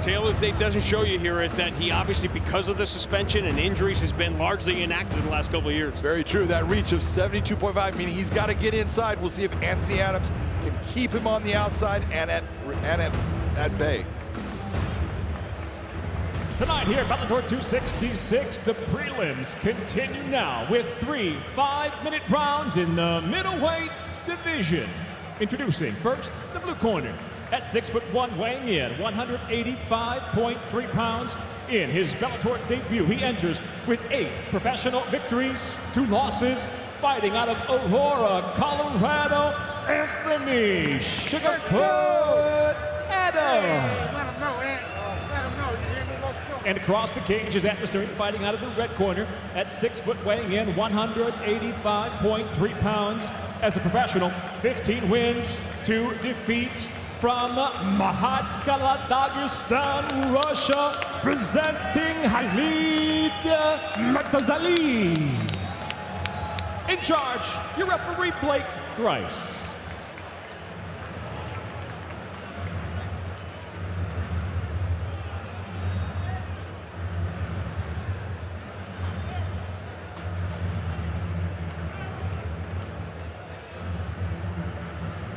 Taylor doesn't show you here is that he obviously, because of the suspension and injuries, has been largely inactive the last couple of years. Very true. That reach of 72.5, meaning he's got to get inside. We'll see if Anthony Adams can keep him on the outside and at bay. Tonight here at Bellator 266, the prelims continue now with 3 5-minute rounds in the middleweight division. Introducing first, the blue corner. At 6'1", weighing in 185.3 pounds. In his Bellator debut, he enters with 8 professional victories, 2 losses. Fighting out of Aurora, Colorado, Anthony Sugarfoot Adams. And across the cage, his adversary fighting out of the red corner at 6 foot, weighing in 185.3 pounds. As a professional, 15 wins, 2 defeats. From Mahatskala, Dagestan, Russia, presenting Khalid Murtazaliev. In charge, your referee, Blake Grice.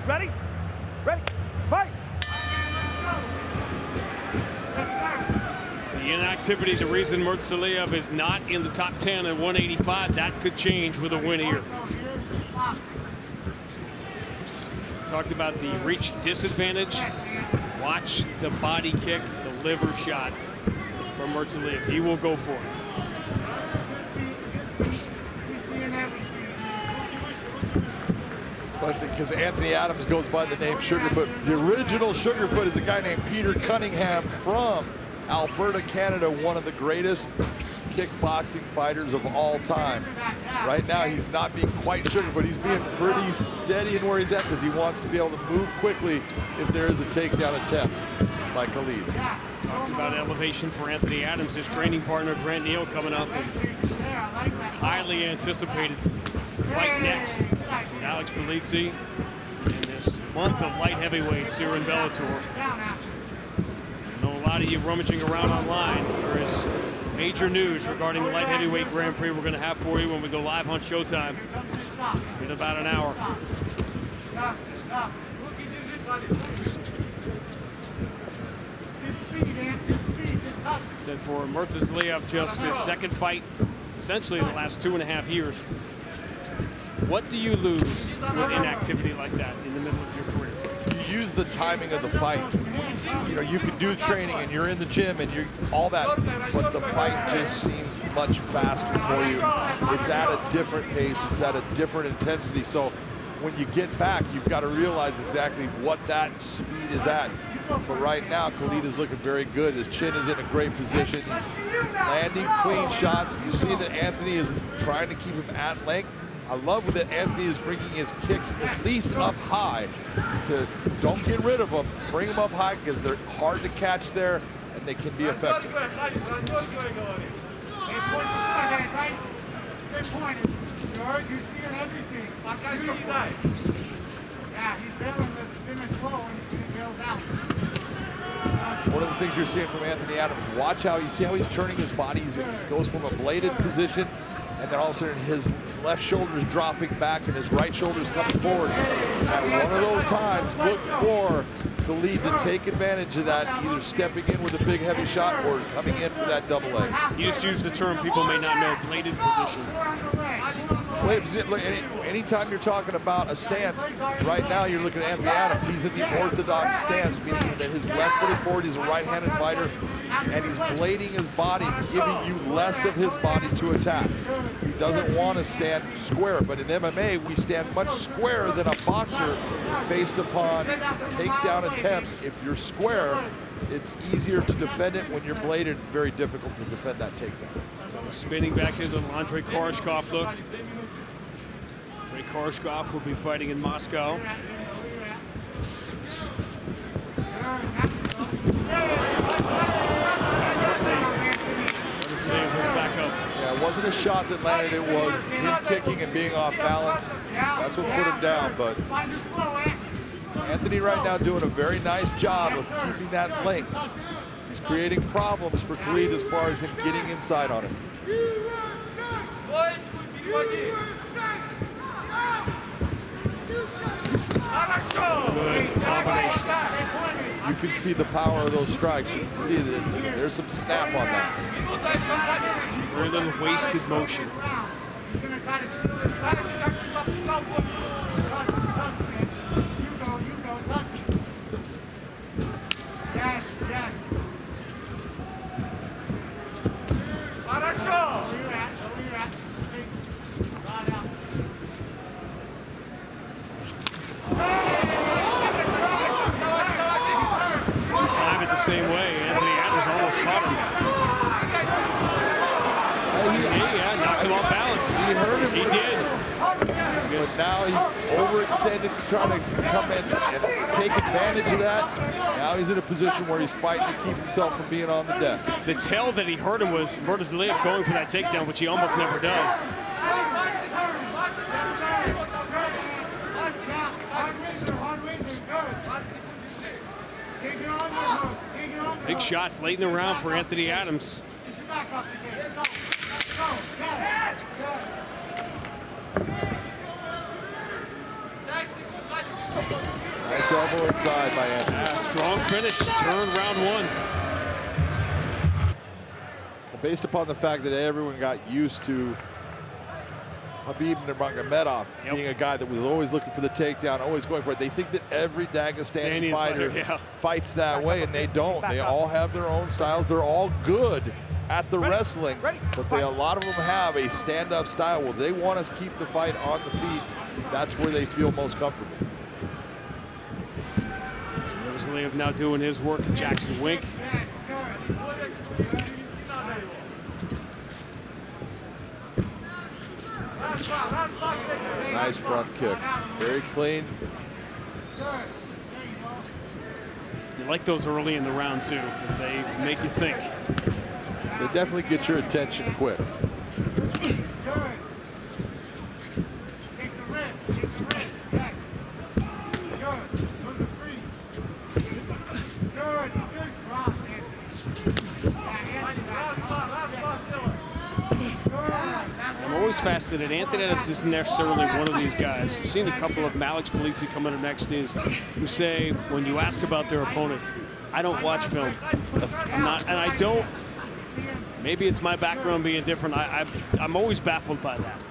Ready? Ready? Fight! The inactivity, the reason Murtazaliev is not in the top 10 at 185, that could change with a win here. Talked about the reach disadvantage. Watch the body kick, the liver shot from Murtazaliev. He will go for it. Because Anthony Adams goes by the name Sugarfoot. The original Sugarfoot is a guy named Peter Cunningham from Alberta, Canada, one of the greatest kickboxing fighters of all time. Right now, he's not being quite Sugarfoot. He's being pretty steady in where he's at because he wants to be able to move quickly if there is a takedown attempt by Khalid. Talked about elevation for Anthony Adams, his training partner, Grant Neal, coming up. And highly anticipated fight next. Alex Belizzi in this month of light heavyweights here in Bellator. I know a lot of you rummaging around online. There is major news regarding the light heavyweight Grand Prix we're going to have for you when we go live on Showtime in about an hour. Said for Murtazaliev, just his second fight, essentially in the last 2.5 years. What do you lose with inactivity like that in the middle of your career? You use the timing of the fight. You know, you can do training and you're in the gym and you're all that, but the fight just seems much faster for you. It's at a different pace, it's at a different intensity. So when you get back, you've got to realize exactly what that speed is at. But right now, Khalid is looking very good. His chin is in a great position. He's landing clean shots. You see that Anthony is trying to keep him at length. I love that Anthony is bringing his kicks at least up high to don't get rid of them, bring them up high because they're hard to catch there and they can be effective. One of the things you're seeing from Anthony Adams, watch how you see how he's turning his body. He goes from a bladed position and then all of a sudden his left shoulder's dropping back and his right shoulder's coming forward. At one of those times, look for Khalid to take advantage of that, either stepping in with a big heavy shot or coming in for that double leg. You just use the term people may not know, bladed position. Bladed position, look, anytime you're talking about a stance, right now you're looking at Anthony Adams. He's in the orthodox stance, meaning that his left foot is forward, he's a right-handed fighter, and he's blading his body, giving you less of his body to attack. He doesn't want to stand square, but in MMA, we stand much squarer than a boxer based upon takedown attempts. If you're square, it's easier to defend it. When you're bladed, it's very difficult to defend that takedown. So spinning back into the Andrei Koreshkov look. Andrei Koreshkov will be fighting in Moscow. Yeah, it wasn't a shot that landed, it was him kicking and being off balance. That's what put him down, but Anthony right now doing a very nice job of keeping that length. He's creating problems for Khalid as far as him getting inside on him. Good combination. You can see the power of those strikes. You can see that there's some snap on that. Very little wasted motion. Time it the same way. Anthony Adams almost caught him. Yeah, knocked him off balance. He hurt him. He did. But now he overextended, trying to come in and take advantage of that. Now he's in a position where he's fighting to keep himself from being on the deck. The tell that he hurt him was Murtazaliev going for that takedown, which he almost never does. Big shots late in the round for Anthony Adams. Nice elbow inside by Anthony. Strong finish, turned round one. Well, based upon the fact that everyone got used to Khabib Nurmagomedov being a guy that was always looking for the takedown, always going for it. They think that every Dagestani fighter fights that way, and they don't. They all have their own styles. They're all good at the wrestling, but a lot of them have a stand-up style. Well, they want to keep the fight on the feet. That's where they feel most comfortable. Murtazaliev now doing his work at Jackson Wink. Nice front kick. Very clean. You like those early in the round, too, because they make you think. They definitely get your attention quick. I'm always fascinated. Anthony Adams isn't necessarily one of these guys. I've seen a couple of Alex Polizzi coming up next who say, when you ask about their opponent, I don't watch film. And I don't. Maybe it's my background being different. I'm always baffled by that.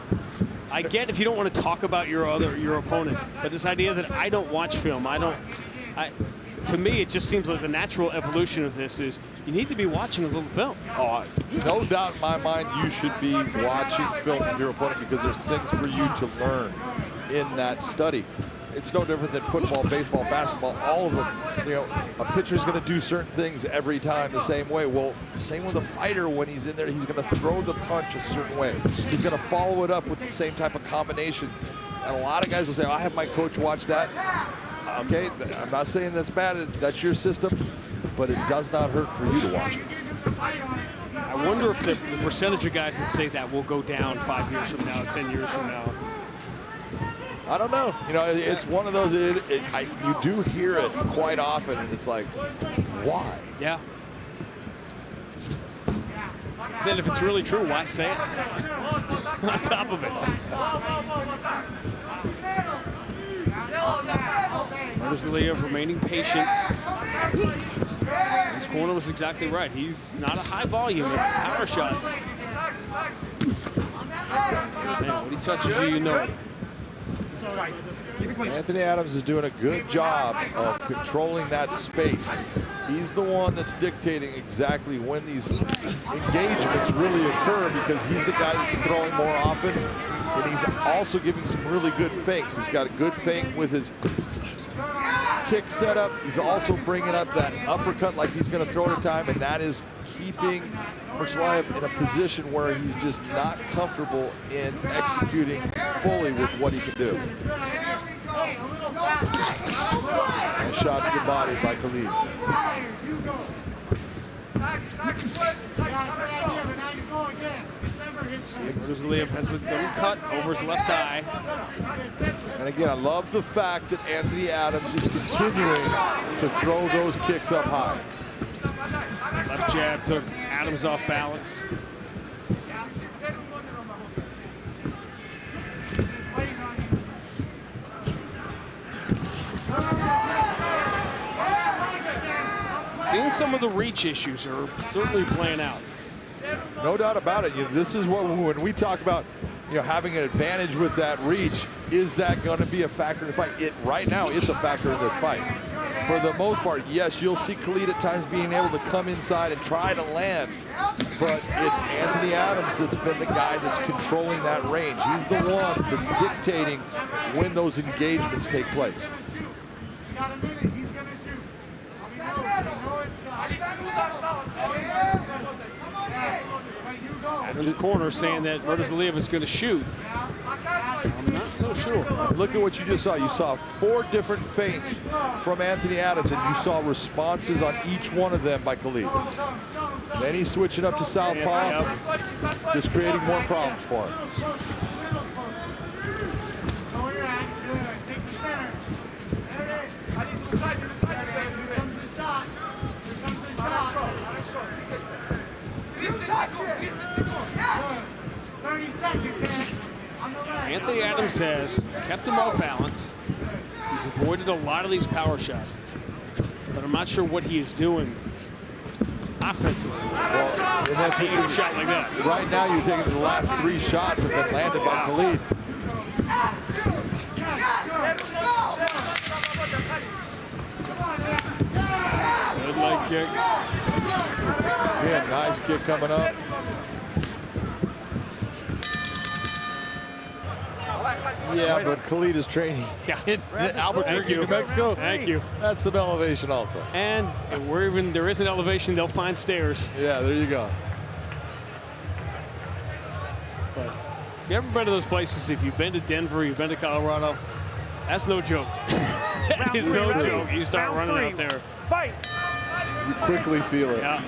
I get if you don't want to talk about your opponent, but this idea that I don't watch film, to me, it just seems like the natural evolution of this is you need to be watching a little film. Oh, no doubt in my mind you should be watching film of your opponent because there's things for you to learn in that study. It's no different than football, baseball, basketball, all of them. You know, a pitcher's going to do certain things every time the same way. Well, same with a fighter when he's in there. He's going to throw the punch a certain way. He's going to follow it up with the same type of combination. And a lot of guys will say, I have my coach watch that. Okay, I'm not saying that's bad. That's your system, but it does not hurt for you to watch it. I wonder if the percentage of guys that say that will go down 5 years from now, 10 years from now. I don't know. You know, it's one of those, you do hear it quite often, and it's like, why? Yeah. Then if it's really true, why say it? On top of it. Murtazaliev remaining patient. His corner was exactly right. He's not a high volume. It's the power shots. Man, when he touches you, you know it. Anthony Adams is doing a good job of controlling that space. He's the one that's dictating exactly when these engagements really occur because he's the guy that's throwing more often, and he's also giving some really good fakes. He's got a good fake with his kick setup. He's also bringing up that uppercut like he's going to throw at a time, and that is keeping Murtazaliev in a position where he's just not comfortable in executing fully with what he can do. Nice shot to the body by Khalid. Murtazaliev has a little cut over his left eye. And again, I love the fact that Anthony Adams is continuing to throw those kicks up high. jab took Adams off balance. Seeing some of the reach issues are certainly playing out. No doubt about it. This is what, when we talk about, having an advantage with that reach, is that going to be a factor in the fight? Right now, it's a factor in this fight. For the most part, yes, you'll see Khalid at times being able to come inside and try to land, but it's Anthony Adams that's been the guy that's controlling that range. He's the one that's dictating when those engagements take place. Adams' corner saying that Murtazaliev is going to shoot. I'm not so sure. Look at what you just saw. You saw 4 different feints from Anthony Adams, and you saw responses on each one of them by Khalid. Then he's switching up to southpaw, just creating more problems for him. Anthony Adams has kept him off balance. He's avoided a lot of these power shots, but I'm not sure what he is doing offensively. Well, and that's taking a shot like that. Right now, you're taking the last 3 shots have been landed by Khalid. Good leg kick. Yeah, nice kick coming up. Yeah, but Khalid is training in Albuquerque, New Mexico. Thank you. That's some elevation also. And there is an elevation, they'll find stairs. Yeah, there you go. But if you ever been to those places, if you've been to Denver, you've been to Colorado, that's no joke. That is no joke. You start running out there. Fight! You quickly feel it. Yeah.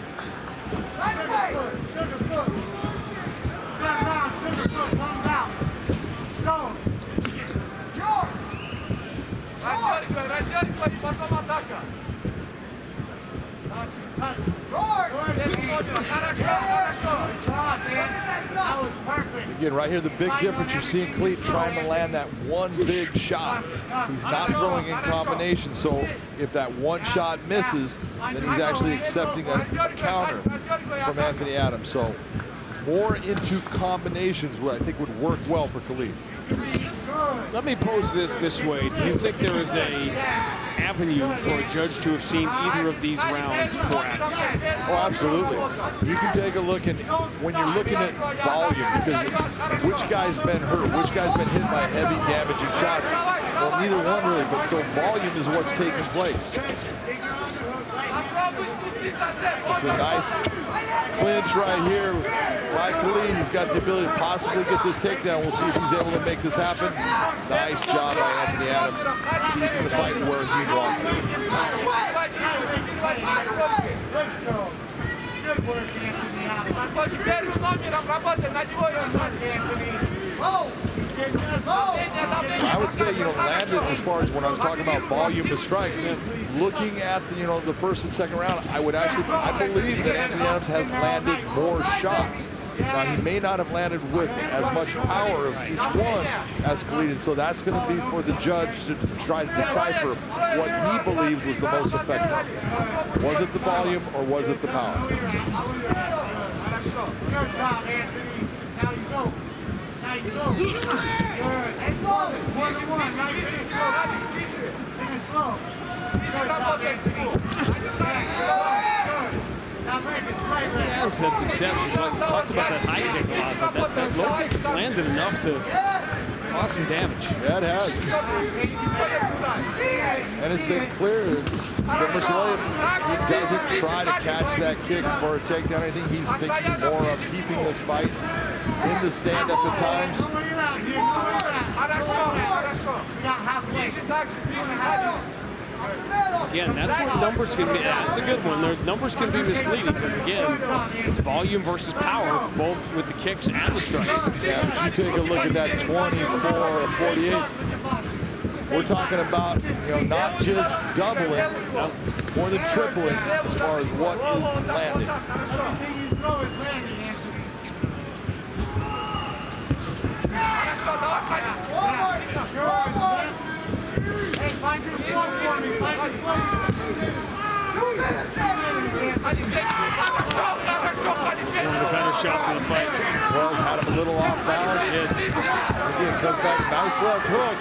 Again, right here, the big difference, you're seeing Khalid trying to land that one big shot. He's not throwing in combination, so if that one shot misses, then he's actually accepting a counter from Anthony Adams. So more into combinations, what I think would work well for Khalid. Let me pose this way. Do you think there is a avenue for a judge to have seen either of these rounds for Adams? Oh, absolutely. You can take a look at, when you're looking at volume, because which guy's been hurt, which guy's been hit by heavy damaging shots. Well, neither one really, but so volume is what's taking place. It's a nice clinch right here by Khalid. He's got the ability to possibly get this takedown. We'll see if he's able to make this happen. Nice job by Anthony Adams, keeping the fight where he wants it. I would say, landed as far as when I was talking about volume of strikes, looking at the first and second round, I believe that Anthony Adams has landed more shots. Now, he may not have landed with as much power of each one as Khalid, and so that's going to be for the judge to try to decipher what he believes was the most effective. Was it the volume or was it the power? Good job, Anthony. Now you go. Now you go. Good. And go. 1-1. Now you take it slow. Take it slow. Good job, Anthony. Now break it. Adams had success. We talked about that high kick a lot, but that low kick's landed enough to cause some damage. Yeah, it has. And it's been clear that Murtazaliev, he doesn't try to catch that kick for a takedown or anything. He's thinking more of keeping this fight in the stand-up at times. Again, that's where numbers can be. That's a good one. Numbers can be misleading, but again, it's volume versus power, both with the kicks and the strikes. Yeah, but you take a look at that 24-48. We're talking about, not just doubling, more than tripling as far as what is landed. Slide to the floor for me. Slide to the floor. 2 minutes. 2 minutes. One of the better shots of the fight. Wells had him a little off balance. Again, comes back, nice left hook.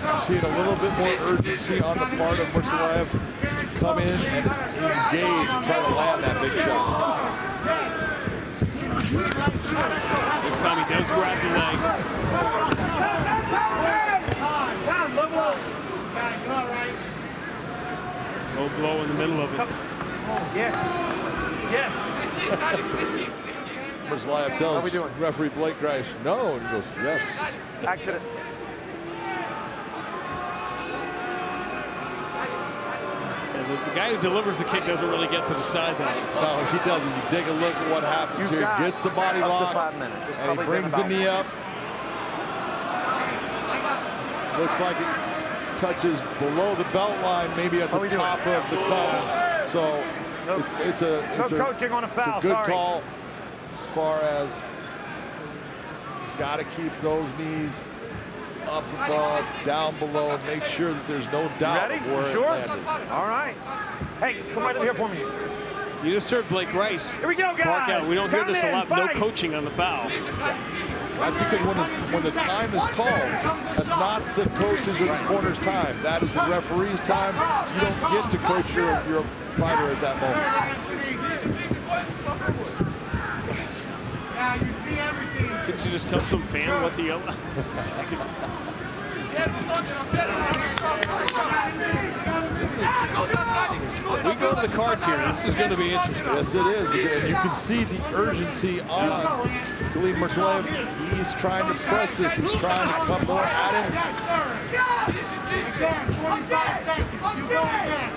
You're seeing a little bit more urgency on the part of Murtazaliev to come in and engage and try to land that big shot. This time he does grab the leg. Low blow in the middle of it. Yes. Yes. Murtazaliev tells we doing? referee Blake Grice, no, and he goes, yes. Accident. The guy who delivers the kick doesn't really get to decide that. No, he doesn't. You take a look at what happens here. He gets the body up lock, to 5 minutes. It's and he probably brings the been about- knee up. Looks like it touches below the belt line, maybe at the top of the cup. So it's a coaching on a foul. It's a good Sorry. call as far as he's got to keep those knees up above, down below, make sure that there's no doubt Ready? where Sure? it landed. All right. Hey, come right over here for me. You just heard Blake Grice Here we go, guys. bark out. We don't hear this a lot. No Fight. coaching on the foul. That's because when the time is called, that's not the coach's or the corner's time. That is the referee's time. You don't get to coach your fighter at that moment. Yeah, you see everything. Couldn't you just tell some fan what to yell at? We go to the cards here. This is going to be interesting. Yes, it is. And you can see the urgency on Khalid Murtazaliev. He's trying to press this. He's trying to come more at him. Yes, sir. Yes. Again, 45 seconds. You go again.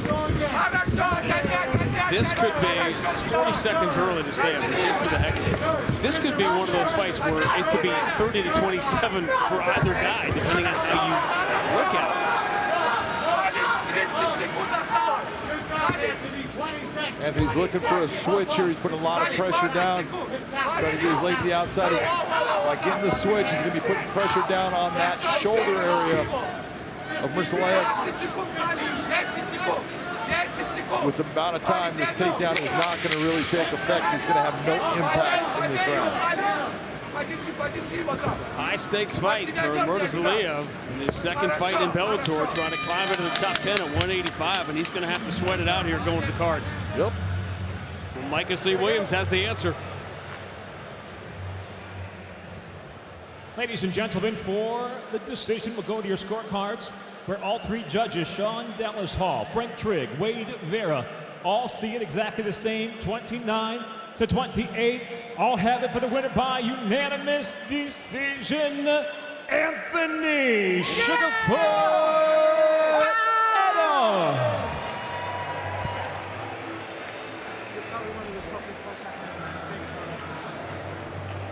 Go again. This could be 40 seconds early to say it, but just for the heck of it. This could be one of those fights where it could be 30 to 27 for either guy, depending on how you look at it. Anthony's looking for a switch here. He's putting a lot of pressure down. Trying to get his leg to the outside. By getting the switch, he's going to be putting pressure down on that shoulder area of Murtazaliev. With the amount of time this takedown is not going to really take effect, he's going to have no impact in this round. High stakes fight for Murtazaliev in his second fight in Bellator, trying to climb into the top 10 at 185, and he's going to have to sweat it out here going to the cards. Yep. And Micah C. Williams has the answer. Ladies and gentlemen, for the decision, we'll go to your scorecards, where all three judges, Sean Dallas Hall, Frank Trigg, Wade Vera, all see it exactly the same, 29 to 28. All have it for the winner by unanimous decision, Anthony Sugarfoot